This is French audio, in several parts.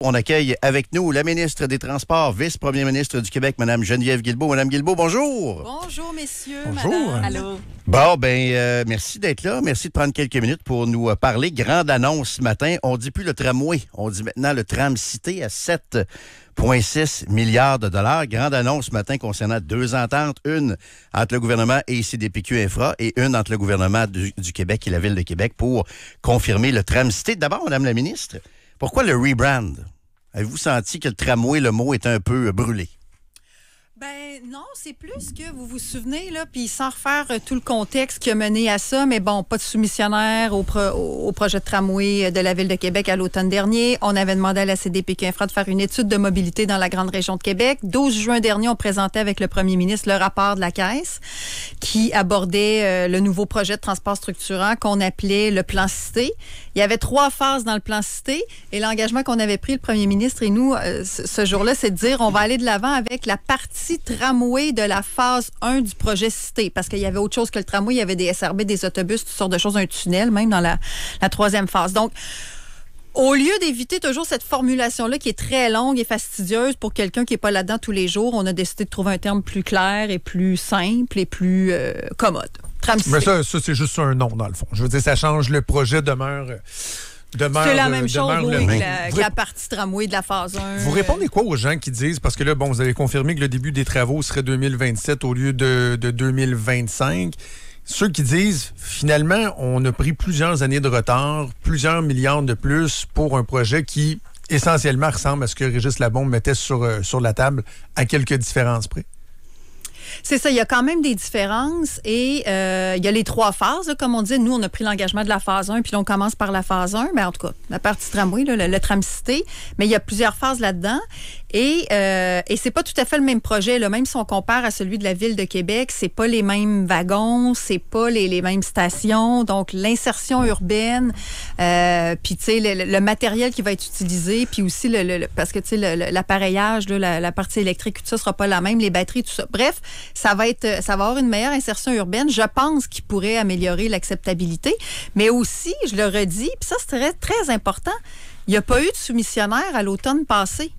On accueille avec nous la ministre des Transports, vice-première ministre du Québec, Mme Geneviève Guilbeault. Mme Guilbeault, bonjour. Bonjour, messieurs. Bonjour. Madame. Allô. Bon, merci d'être là. Merci de prendre quelques minutes pour nous parler. Grande annonce ce matin. On dit plus le tramway. On dit maintenant le tram cité à 7,6 milliards de dollars. Grande annonce ce matin concernant deux ententes. Une entre le gouvernement et CDPQ Infra et une entre le gouvernement du Québec et la Ville de Québec pour confirmer le tram cité. D'abord, Mme la ministre, pourquoi le rebrand? Avez-vous senti que le tramway, le mot, est un peu brûlé? Ben non, c'est plus que vous vous souvenez, là, puis sans refaire tout le contexte qui a mené à ça, mais bon, pas de soumissionnaire au projet de tramway de la Ville de Québec à l'automne dernier. On avait demandé à la CDPQ Infra de faire une étude de mobilité dans la grande région de Québec. 12 juin dernier, on présentait avec le premier ministre le rapport de la Caisse qui abordait le nouveau projet de transport structurant qu'on appelait le plan Cité. Il y avait 3 phases dans le plan Cité et l'engagement qu'on avait pris, le premier ministre et nous, ce jour-là, c'est de dire on va aller de l'avant avec la partie tramway de la phase 1 du projet Cité, parce qu'il y avait autre chose que le tramway, il y avait des SRB, des autobus, toutes sortes de choses, un tunnel même dans la 3e phase. Donc, au lieu d'éviter toujours cette formulation-là qui est très longue et fastidieuse pour quelqu'un qui n'est pas là-dedans tous les jours, on a décidé de trouver un terme plus clair et plus simple et plus commode. Mais ça, c'est juste un nom, dans le fond. Je veux dire, ça change, le projet demeure... C'est la même chose que la partie tramway de la phase 1. Vous répondez quoi aux gens qui disent, parce que là, bon, vous avez confirmé que le début des travaux serait 2027 au lieu de 2025. Ceux qui disent, finalement, on a pris plusieurs années de retard, plusieurs milliards de plus pour un projet qui, essentiellement, ressemble à ce que Régis Labombe mettait sur la table, à quelques différences près. C'est ça, il y a quand même des différences et il y a les 3 phases. Là, comme on dit, nous, on a pris l'engagement de la phase 1, puis là, on commence par la phase 1. Mais en tout cas, la partie tramway, là, le tram cité, mais il y a plusieurs phases là-dedans. Et c'est pas tout à fait le même projet. Là. Même si on compare à celui de la Ville de Québec, c'est pas les mêmes wagons, c'est pas les mêmes stations. Donc, l'insertion urbaine, puis tu sais, le matériel qui va être utilisé, puis aussi, parce que tu sais, l'appareillage, là, la partie électrique, tout ça sera pas la même, les batteries, tout ça. Bref, ça va avoir une meilleure insertion urbaine. Je pense qu'il pourrait améliorer l'acceptabilité. Mais aussi, je le redis, puis ça, c'est très, très important, il n'y a pas eu de soumissionnaire à l'automne passé.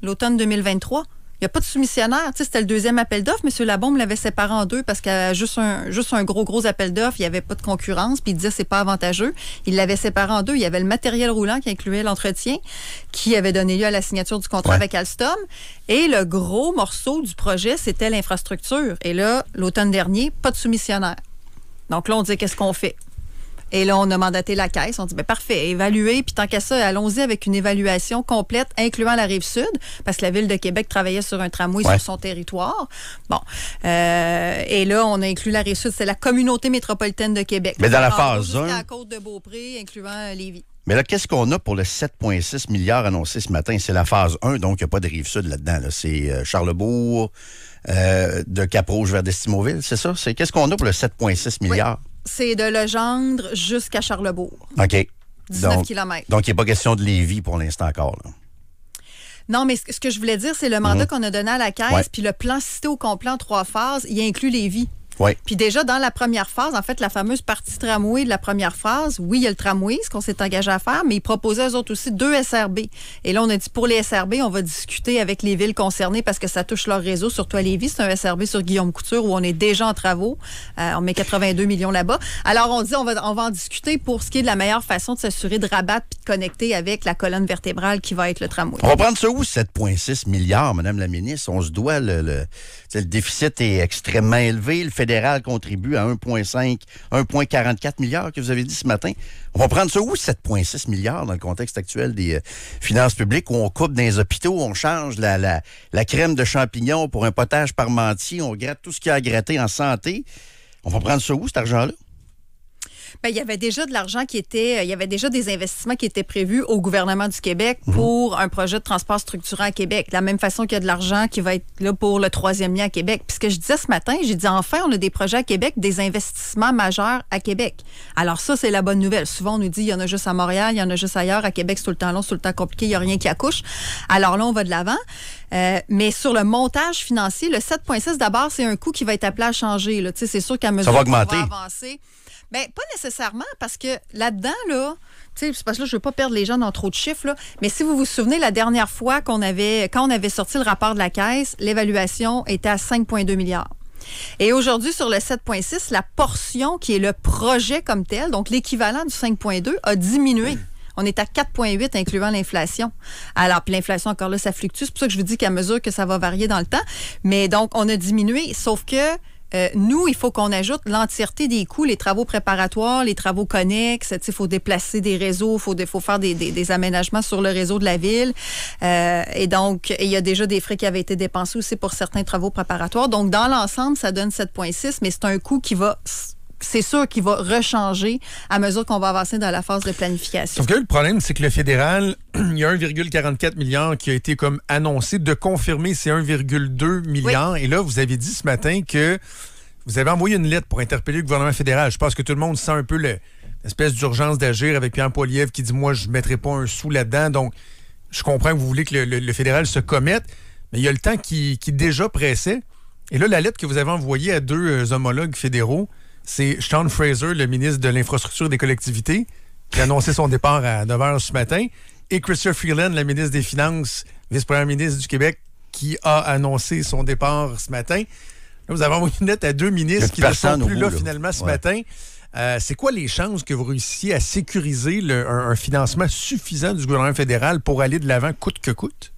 L'automne 2023. Il n'y a pas de soumissionnaire. Tu sais, c'était le 2e appel d'offres. M. Labombe l'avait séparé en 2 parce qu'à juste un gros appel d'offres, il n'y avait pas de concurrence. Puis il disait que c'est pas avantageux. Il l'avait séparé en 2. Il y avait le matériel roulant qui incluait l'entretien, qui avait donné lieu à la signature du contrat avec Alstom. Et le gros morceau du projet, c'était l'infrastructure. Et là, l'automne dernier, pas de soumissionnaire. Donc là, on dit qu'est-ce qu'on fait? Et là, on a mandaté la Caisse. On dit, parfait, évaluer. Puis tant qu'à ça, allons-y avec une évaluation complète, incluant la Rive-Sud, parce que la Ville de Québec travaillait sur un tramway sur son territoire. Bon. Et là, on a inclus la Rive-Sud. C'est la communauté métropolitaine de Québec. Mais dans la phase 1... Jusqu'à la Côte-de-Beaupré, incluant Lévis. Mais là, qu'est-ce qu'on a pour le 7,6 milliards annoncé ce matin? C'est la phase 1, donc il n'y a pas de Rive-Sud là-dedans. Là. C'est Charlebourg, de Cap-Rouge vers Destimoville, c'est ça? Qu'est-ce qu'on a pour le 7,6 milliards? C'est de Legendre jusqu'à Charlebourg. OK. 19 km. Donc, il n'est pas question de Lévis pour l'instant encore. Là. Non, mais ce que je voulais dire, c'est le mandat qu'on a donné à la Caisse, puis le plan cité au complet en 3 phases, il inclut Lévis. Oui. Puis déjà, dans la première phase, en fait, la fameuse partie tramway de la première phase, oui, il y a le tramway, ce qu'on s'est engagé à faire, mais ils proposaient eux autres aussi 2 SRB. Et là, on a dit pour les SRB, on va discuter avec les villes concernées parce que ça touche leur réseau, surtout à Lévis. C'est un SRB sur Guillaume-Couture où on est déjà en travaux. On met 82 millions là-bas. Alors, on dit on va en discuter pour ce qui est de la meilleure façon de s'assurer de rabattre puis de connecter avec la colonne vertébrale qui va être le tramway. On va prendre ça où, 7,6 milliards, Mme la ministre? On se doit, le déficit est extrêmement élevé. Le fédéral contribue à 1,44 milliards que vous avez dit ce matin. On va prendre ça où, 7,6 milliards, dans le contexte actuel des finances publiques, où on coupe dans les hôpitaux, on change la crème de champignons pour un potage parmentier, on gratte tout ce qu'il y a à gratter en santé. On va prendre ça où, cet argent-là? Bien, il y avait déjà de l'argent il y avait déjà des investissements qui étaient prévus au gouvernement du Québec pour un projet de transport structurant à Québec. De la même façon qu'il y a de l'argent qui va être là pour le 3e lien à Québec. Puis ce que je disais ce matin, j'ai dit enfin, on a des projets à Québec, des investissements majeurs à Québec. Alors ça, c'est la bonne nouvelle. Souvent, on nous dit, il y en a juste à Montréal, il y en a juste ailleurs. À Québec, c'est tout le temps long, c'est tout le temps compliqué, il n'y a rien qui accouche. Alors là, on va de l'avant. Mais sur le montage financier, le 7,6, d'abord, c'est un coût qui va être appelé à changer. Là. C'est sûr qu'à mesure qu'on va avancer... Bien, pas nécessairement, parce que là-dedans, là, tu sais, c'est parce que là, je ne veux pas perdre les gens dans trop de chiffres, là, mais si vous vous souvenez, la dernière fois quand on avait sorti le rapport de la Caisse, l'évaluation était à 5,2 milliards. Et aujourd'hui, sur le 7,6, la portion qui est le projet comme tel, donc l'équivalent du 5,2, a diminué. On est à 4,8 incluant l'inflation. Alors, puis l'inflation, encore là, ça fluctue. C'est pour ça que je vous dis qu'à mesure que ça va varier dans le temps. Mais donc, on a diminué, sauf que nous, il faut qu'on ajoute l'entièreté des coûts, les travaux préparatoires, les travaux connexes. Il faut déplacer des réseaux, il faut faire des aménagements sur le réseau de la ville. Et donc, il y a déjà des frais qui avaient été dépensés aussi pour certains travaux préparatoires. Donc, dans l'ensemble, ça donne 7,6, mais c'est un coût qui va... C'est sûr qu'il va rechanger à mesure qu'on va avancer dans la phase de planification. Sauf que le problème, c'est que le fédéral, il y a 1,44 milliard qui a été comme annoncé. De confirmer, c'est 1,2 milliard. Oui. Et là, vous avez dit ce matin que vous avez envoyé une lettre pour interpeller le gouvernement fédéral. Je pense que tout le monde sent un peu l'espèce d'urgence d'agir avec Pierre Poilievre qui dit « Moi, je ne mettrai pas un sou là-dedans. » Donc, je comprends que vous voulez que le fédéral se commette, mais il y a le temps qui déjà pressait. Et là, la lettre que vous avez envoyée à deux homologues fédéraux, c'est Sean Fraser, le ministre de l'Infrastructure et des collectivités, qui a annoncé son départ à 9h ce matin, et Chrystia Freeland, la ministre des Finances, vice-première ministre du Québec, qui a annoncé son départ ce matin. Là, vous avez envoyé une lettre à deux ministres qui ne sont plus là finalement ce matin. C'est quoi les chances que vous réussissiez à sécuriser un financement suffisant du gouvernement fédéral pour aller de l'avant coûte que coûte?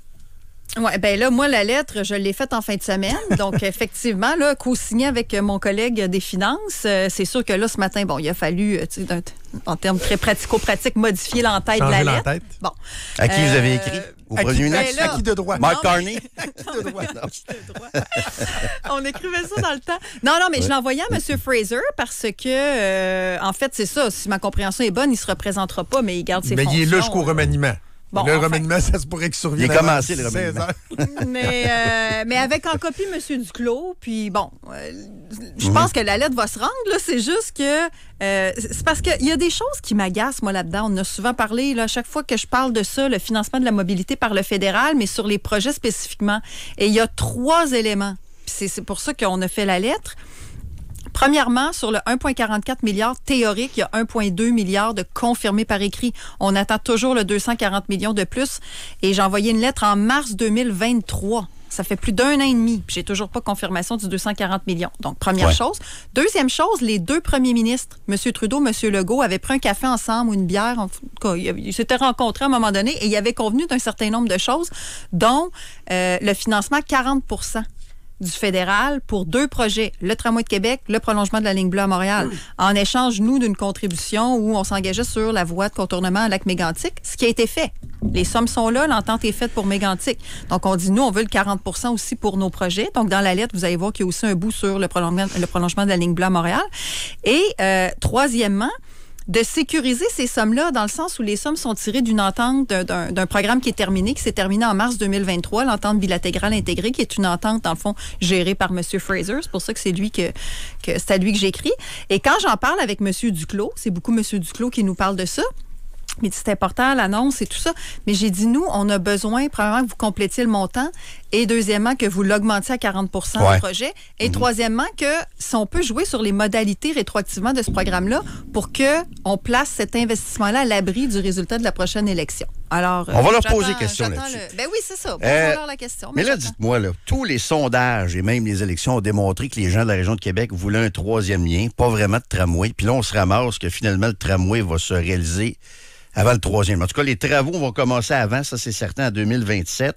Oui, bien là, moi, la lettre, je l'ai faite en fin de semaine. Donc, effectivement, là, co-signée avec mon collègue des Finances. C'est sûr que là, ce matin, bon, il a fallu, en termes très pratico-pratiques, modifier l'entête de la lettre. Bon. À qui vous avez écrit? Au premier ministre? À qui de droit? Mark Carney? De droit. On écrivait ça dans le temps. Non, mais je l'ai envoyé à M. Fraser parce que, en fait, c'est ça. Si ma compréhension est bonne, il ne se représentera pas, mais il garde ses fonctions. Mais il est là jusqu'au remaniement. Bon, le remaniement, ça se pourrait qu'il survienne. Il a commencé le remaniement. mais avec en copie M. Duclos, puis bon, je pense que la lettre va se rendre, là. C'est juste que c'est parce qu'il y a des choses qui m'agacent, moi, là-dedans. On en a souvent parlé, là, à chaque fois que je parle de ça, le financement de la mobilité par le fédéral, mais sur les projets spécifiquement. Et il y a 3 éléments. Puis c'est pour ça qu'on a fait la lettre. Premièrement, sur le 1,44 milliard théorique, il y a 1,2 milliard de confirmés par écrit. On attend toujours le 240 millions de plus. Et j'ai envoyé une lettre en mars 2023. Ça fait plus d'1 an et demi. J'ai toujours pas confirmation du 240 millions. Donc, première chose. Deuxième chose, les 2 premiers ministres, M. Trudeau, M. Legault, avaient pris un café ensemble ou une bière. En tout cas, ils s'étaient rencontrés à un moment donné et ils avaient convenu d'un certain nombre de choses, dont le financement 40 % du fédéral pour 2 projets, le tramway de Québec, le prolongement de la ligne bleue à Montréal. En échange, nous, d'une contribution où on s'engageait sur la voie de contournement à Lac-Mégantic, ce qui a été fait. Les sommes sont là, l'entente est faite pour Mégantic. Donc, on dit, nous, on veut le 40 % aussi pour nos projets. Donc, dans la lettre, vous allez voir qu'il y a aussi un bout sur le prolongement de la ligne bleue à Montréal. Et troisièmement, de sécuriser ces sommes-là dans le sens où les sommes sont tirées d'une entente d'un programme qui s'est terminé en mars 2023, l'entente bilatérale intégrée, qui est une entente, dans le fond, gérée par M. Fraser. C'est pour ça que c'est c'est à lui que j'écris. Et quand j'en parle avec M. Duclos, c'est beaucoup M. Duclos qui nous parle de ça. Il dit, c'est important, l'annonce et tout ça. Mais j'ai dit, nous, on a besoin, premièrement, que vous complétiez le montant et deuxièmement, que vous l'augmentiez à 40 % du projet. Et troisièmement, que si on peut jouer sur les modalités rétroactivement de ce programme-là pour qu'on place cet investissement-là à l'abri du résultat de la prochaine élection. Alors, on va leur poser question là-dessus. Ben oui, c'est ça. Posons-leur la question. Mais là, dites-moi, là, tous les sondages et même les élections ont démontré que les gens de la région de Québec voulaient un 3e lien, pas vraiment de tramway. Puis là, on se ramasse que finalement, le tramway va se réaliser avant le 3e. En tout cas, les travaux vont commencer avant, ça c'est certain, en 2027.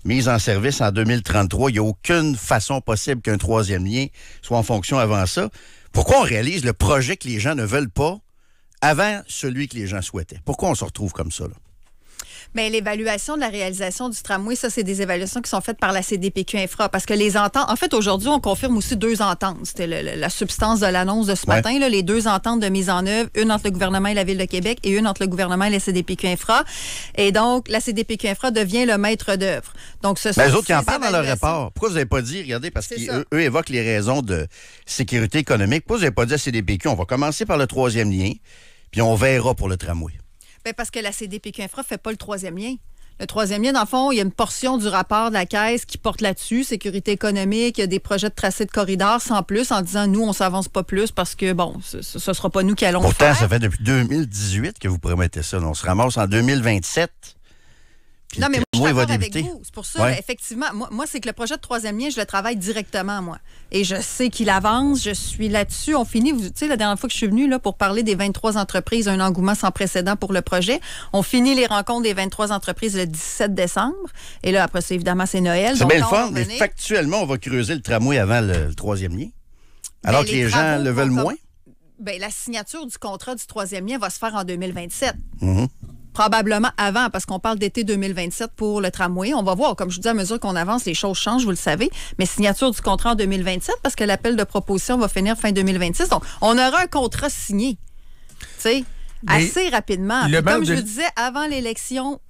Mise en service en 2033. Il n'y a aucune façon possible qu'un 3e lien soit en fonction avant ça. Pourquoi on réalise le projet que les gens ne veulent pas avant celui que les gens souhaitaient? Pourquoi on se retrouve comme ça, là? Bien, l'évaluation de la réalisation du tramway, ça, c'est des évaluations qui sont faites par la CDPQ Infra. Parce que les ententes... En fait, aujourd'hui, on confirme aussi 2 ententes. C'était la substance de l'annonce de ce matin, là, les 2 ententes de mise en œuvre, une entre le gouvernement et la Ville de Québec et une entre le gouvernement et la CDPQ Infra. Et donc, la CDPQ Infra devient le maître d'œuvre. Donc, ce sont les autres qui en parlent dans leur rapport. Pourquoi vous n'avez pas dit, regardez, parce qu'eux évoquent les raisons de sécurité économique. Pourquoi vous n'avez pas dit à CDPQ, on va commencer par le 3e lien, puis on verra pour le tramway? Bien, parce que la CDPQ Infra ne fait pas le 3e lien. Le troisième lien, dans le fond, il y a une portion du rapport de la Caisse qui porte là-dessus, sécurité économique, il y a des projets de tracé de corridor sans plus, en disant, nous, on s'avance pas plus parce que, bon, ce sera pas nous qui allons le faire. Pourtant, ça fait depuis 2018 que vous promettez ça. On se ramasse en 2027. Non, mais moi, je suis d'accord avec débuter. vous. C'est pour ça, effectivement, moi, c'est que le projet de troisième lien, je le travaille directement, moi. Et je sais qu'il avance, je suis là-dessus. On finit, tu sais, la dernière fois que je suis venue là, pour parler des 23 entreprises, un engouement sans précédent pour le projet, on finit les rencontres des 23 entreprises le 17 décembre. Et là, après ça, évidemment, c'est Noël. C'est bien le fun, mais factuellement, on va creuser le tramway avant le troisième lien. Alors que les gens le veulent moins. Bien, la signature du contrat du troisième lien va se faire en 2027. Mm-hmm. Probablement avant, parce qu'on parle d'été 2027 pour le tramway. On va voir, comme je vous dis, à mesure qu'on avance, les choses changent, vous le savez. Mais signature du contrat en 2027, parce que l'appel de proposition va finir fin 2026. Donc, on aura un contrat signé, tu sais, assez rapidement. Comme je vous disais, avant l'élection,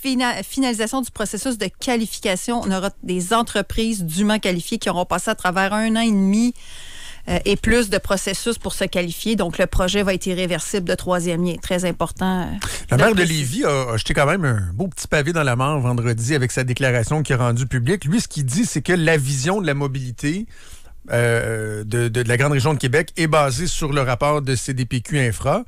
finalisation du processus de qualification, on aura des entreprises dûment qualifiées qui auront passé à travers 1 an et demi et plus de processus pour se qualifier. Donc, le projet va être irréversible de troisième lien. Très important. La maire de Lévis a jeté quand même un beau petit pavé dans la mare vendredi avec sa déclaration qu'il a rendue publique. Lui, ce qu'il dit, c'est que la vision de la mobilité de la grande région de Québec est basée sur le rapport de CDPQ Infra,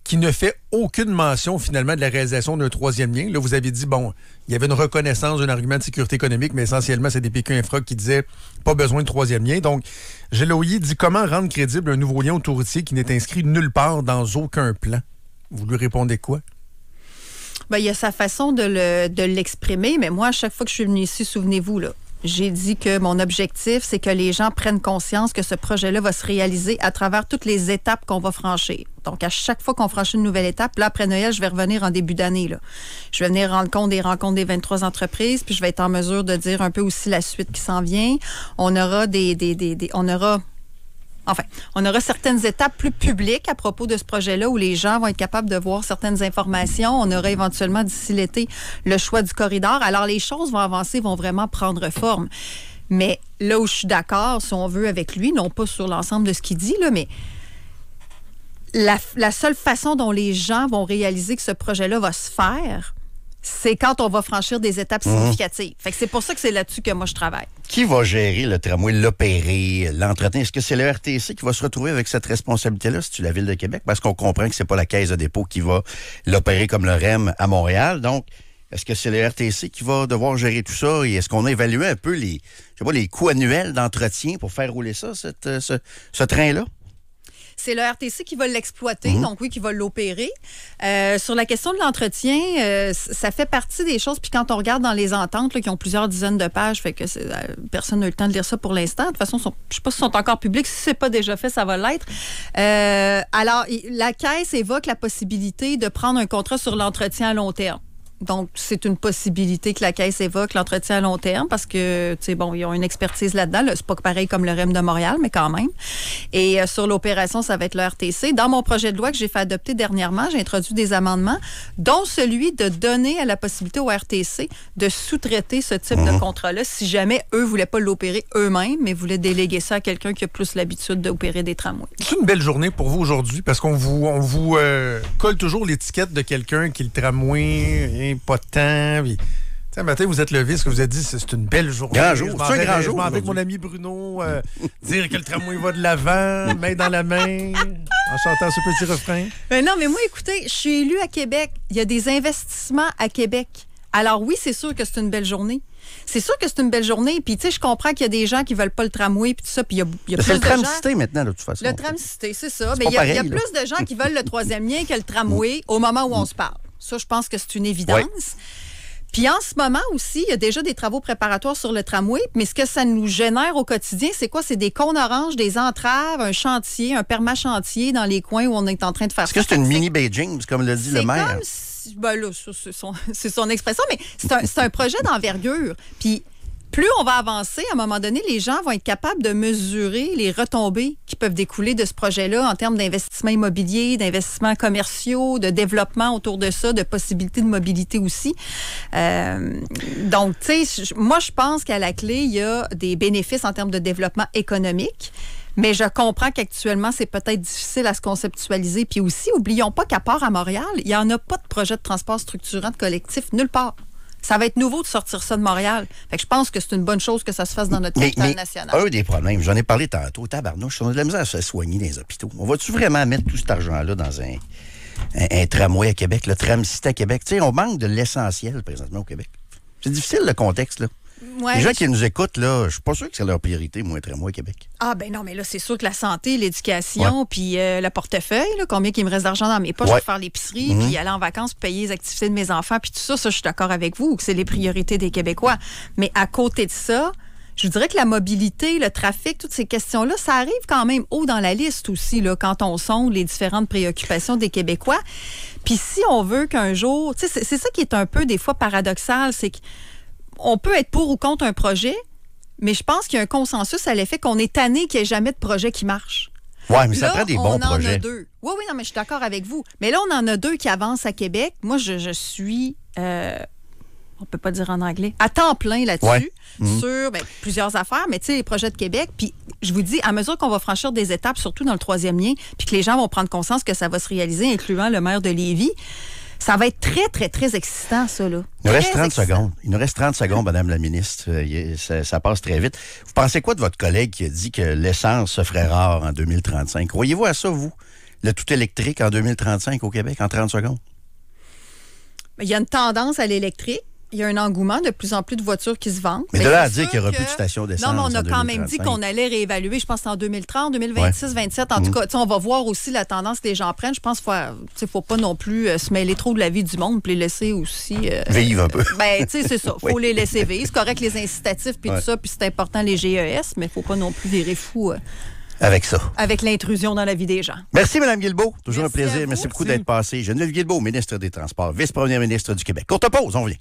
qui ne fait aucune mention, finalement, de la réalisation d'un troisième lien. Là, vous avez dit, bon, il y avait une reconnaissance d'un argument de sécurité économique, mais essentiellement, c'est des PQ Infra qui disait pas besoin de troisième lien. Donc, Gilles Lauilly dit comment rendre crédible un nouveau lien autoroutier qui n'est inscrit nulle part dans aucun plan. Vous lui répondez quoi? Bien, il y a sa façon de l'exprimer, mais moi, à chaque fois que je suis venue ici, souvenez-vous, là, j'ai dit que mon objectif, c'est que les gens prennent conscience que ce projet-là va se réaliser à travers toutes les étapes qu'on va franchir. Donc, à chaque fois qu'on franchit une nouvelle étape, là, après Noël, je vais revenir en début d'année, là. Je vais venir rendre compte des rencontres des 23 entreprises, puis je vais être en mesure de dire un peu aussi la suite qui s'en vient. On aura on aura certaines étapes plus publiques à propos de ce projet-là où les gens vont être capables de voir certaines informations. On aura éventuellement d'ici l'été le choix du corridor. Alors, les choses vont avancer, vont vraiment prendre forme. Mais là où je suis d'accord, si on veut, avec lui, non pas sur l'ensemble de ce qu'il dit, là, mais la seule façon dont les gens vont réaliser que ce projet-là va se faire, c'est quand on va franchir des étapes significatives. Fait que c'est pour ça que c'est là-dessus que moi, je travaille. Qui va gérer le tramway, l'opérer, l'entretenir? Est-ce que c'est le RTC qui va se retrouver avec cette responsabilité-là, si tu la Ville de Québec? Parce qu'on comprend que c'est pas la Caisse de dépôt qui va l'opérer comme le REM à Montréal. Donc, est-ce que c'est le RTC qui va devoir gérer tout ça? Et est-ce qu'on a évalué un peu les coûts annuels d'entretien pour faire rouler ça, ce train-là? C'est le RTC qui va l'exploiter, donc oui, qui va l'opérer. Sur la question de l'entretien, ça fait partie des choses. Puis quand on regarde dans les ententes, là, qui ont plusieurs dizaines de pages, fait que personne n'a eu le temps de lire ça pour l'instant. De toute façon, je ne sais pas si sont encore publics. Si ce n'est pas déjà fait, ça va l'être. Alors, la Caisse évoque la possibilité de prendre un contrat sur l'entretien à long terme. Donc, c'est une possibilité que la Caisse évoque, l'entretien à long terme, parce que, tu sais, bon, ils ont une expertise là-dedans. Là, c'est pas pareil comme le REM de Montréal, mais quand même. Et sur l'opération, ça va être le RTC. Dans mon projet de loi que j'ai fait adopter dernièrement, j'ai introduit des amendements, dont celui de donner à la possibilité au RTC de sous-traiter ce type de contrat-là si jamais eux voulaient pas l'opérer eux-mêmes, mais voulaient déléguer ça à quelqu'un qui a plus l'habitude d'opérer des tramways. C'est une belle journée pour vous aujourd'hui, parce qu'on vous colle toujours l'étiquette de quelqu'un qui le tramway... pas de temps. Puis, un matin, vous êtes levé, ce que vous avez dit, c'est une belle journée. Grand jour, c'est un grand jour. Je m'en vais avec mon ami Bruno dire que le tramway va de l'avant, main dans la main, en chantant ce petit refrain. Ben non, mais moi, écoutez, je suis élue à Québec. Il y a des investissements à Québec. Alors oui, c'est sûr que c'est une belle journée. C'est sûr que c'est une belle journée. Puis, tu sais, je comprends qu'il y a des gens qui veulent pas le tramway puis tout ça. Puis, il y a plus de gens... C'est le tram-cité maintenant, de toute façon. Le tram-cité, c'est ça. Mais il y a plus de gens qui veulent le troisième lien que le tramway au moment où on se parle. Ça, je pense que c'est une évidence. Oui. Puis en ce moment aussi, il y a déjà des travaux préparatoires sur le tramway, mais ce que ça nous génère au quotidien, c'est quoi? C'est des cônes oranges, des entraves, un chantier, un perma-chantier dans les coins où on est en train de faire ça. Est-ce que c'est une mini-Beijing, comme l'a dit le maire? Ben là, c'est son expression, mais c'est un projet d'envergure. Puis plus on va avancer, à un moment donné, les gens vont être capables de mesurer les retombées qui peuvent découler de ce projet-là en termes d'investissement immobilier, d'investissements commerciaux, de développement autour de ça, de possibilités de mobilité aussi. Donc, tu sais, moi, je pense qu'à la clé, il y a des bénéfices en termes de développement économique. Mais je comprends qu'actuellement, c'est peut-être difficile à se conceptualiser. Puis aussi, oublions pas qu'à part à Montréal, il n'y en a pas de projet de transport structurant de collectif nulle part. Ça va être nouveau de sortir ça de Montréal. Fait que je pense que c'est une bonne chose que ça se fasse dans notre capitale nationale. Un des problèmes, j'en ai parlé tantôt, tabarnouche, on a de la misère à se soigner dans les hôpitaux. On va-tu vraiment mettre tout cet argent-là dans un tramway à Québec, le tram-cité à Québec? Tu sais, on manque de l'essentiel présentement au Québec. C'est difficile, le contexte, là. Ouais, les gens qui nous écoutent, là, je suis pas sûr que c'est leur priorité, moi, un tramway à Québec. Ah, ben non, mais là, c'est sûr que la santé, l'éducation, puis le portefeuille, là, combien il me reste d'argent dans mes poches pour faire l'épicerie, puis aller en vacances, puis payer les activités de mes enfants, puis tout ça, je suis d'accord avec vous, que c'est les priorités des Québécois. Mais à côté de ça, je vous dirais que la mobilité, le trafic, toutes ces questions-là, ça arrive quand même haut dans la liste aussi, là, quand on sonde les différentes préoccupations des Québécois. Puis si on veut qu'un jour... Tu sais, c'est ça qui est un peu, des fois, paradoxal, c'est qu'on peut être pour ou contre un projet, mais je pense qu'il y a un consensus à l'effet qu'on est tanné qu'il n'y ait jamais de projet qui marche. Oui, mais ça prend des bons projets. On en a deux. Oui, non, mais je suis d'accord avec vous. Mais là, on en a deux qui avancent à Québec. Moi, je suis... on peut pas dire en anglais, à temps plein là-dessus, sur plusieurs affaires, mais tu sais, les projets de Québec. Puis je vous dis, à mesure qu'on va franchir des étapes, surtout dans le 3e lien, puis que les gens vont prendre conscience que ça va se réaliser, incluant le maire de Lévis, ça va être très, très, très excitant, ça, là. Il nous reste 30 secondes. Il nous reste 30 secondes, Madame la ministre. Ça passe très vite. Vous pensez quoi de votre collègue qui a dit que l'essence se ferait rare en 2035? Croyez-vous à ça, vous? Le tout électrique en 2035 au Québec, en 30 secondes? Il y a une tendance à l'électrique. Il y a un engouement, de plus en plus de voitures qui se vendent. Mais de là à dire qu'il n'y aura plus de stations d'essence. Non, mais on a quand même dit qu'on allait réévaluer, je pense que c'est en 2030, 2026, 2027. En tout cas, on va voir aussi la tendance que les gens prennent. Je pense qu'il ne faut pas non plus se mêler trop de la vie du monde puis les laisser aussi... vivre un peu. Ben, tu sais, c'est ça. Il faut les laisser vivre. C'est correct les incitatifs puis tout ça, puis c'est important les GES, mais il ne faut pas non plus virer fou... avec ça. Avec l'intrusion dans la vie des gens. Merci, Mme Guilbeault. Toujours Merci un plaisir. Merci beaucoup d'être passée. Geneviève Guilbeault, ministre des Transports, vice-première ministre du Québec. Courte pause, on vient.